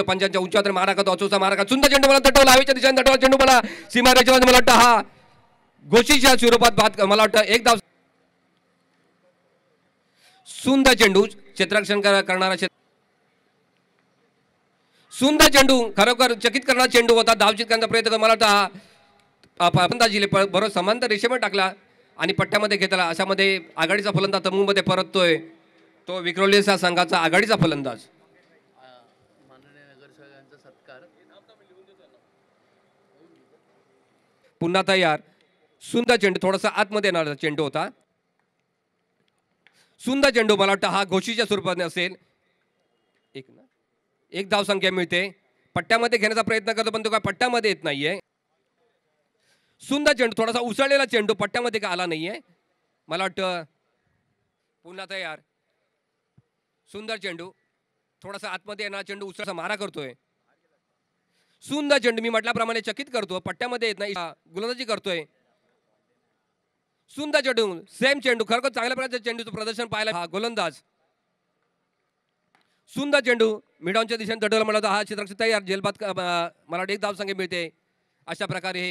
पंचांच्या उंचावर मारा करतो अचूकचा मारा का सुंदर चेंडू मला तटवला हवेच्या दिशेने तटवला चेंडू मला सीमारेषेवर मला वाटतं हा घोषीच्या स्वरूपात बाद मला वाटतं एक धाव सुंदर चेंडू क्षेत्ररक्षण करणारा सुंदर चेंडू खरोखर चकित करणारा चेंडू होता धावचित करण्याचा प्रयत्न कर मला वाटतं हा फलंदाजीले बरोबर समांतर रेषेवर टाकला आणि पट्ट्यामध्ये घेतला अशामध्ये आघाडीचा फलंदाज तंबूमध्ये परततोय तो विक्रोलीचा संघाचा आघाडीचा फलंदाज पुन्हा तयार सुंदर चेंडू थोडासा आतमध्ये येणारा चेंडू होता सुंदर चेंडू मला वाटतं हा घोषीच्या स्वरूपाने असेल एक धाव संख्या मिळते पट्ट्यामध्ये घेण्याचा प्रयत्न करतो पण तो काय पट्ट्यामध्ये येत नाहीये सुंदर चेंडू थोडासा उसळलेला चेंडू पट्ट्यामध्ये का आला नाहीये मला वाटतं पुन्हा तयार सुंदर चेंडू थोडासा आतमध्ये येणारा चेंडू उसळाचा मारा करतोय सुंदर चेंडू मी म्हटल्याप्रमाणे चकित करतो पट्ट्यामध्ये येत नाही गोलंदाजी करतोय सुंदर चेंडू सेम चेंडू खरोखर चांगल्या प्रकारच्या चेंडूचं प्रदर्शन पाहायला हा गोलंदाज सुंदर चेंडू मिडॉनच्या दिशेने तटवला मला हा क्षेत्ररक्षक तयार जेलबाद मला एक धाव संख्या मिळते अशा प्रकारे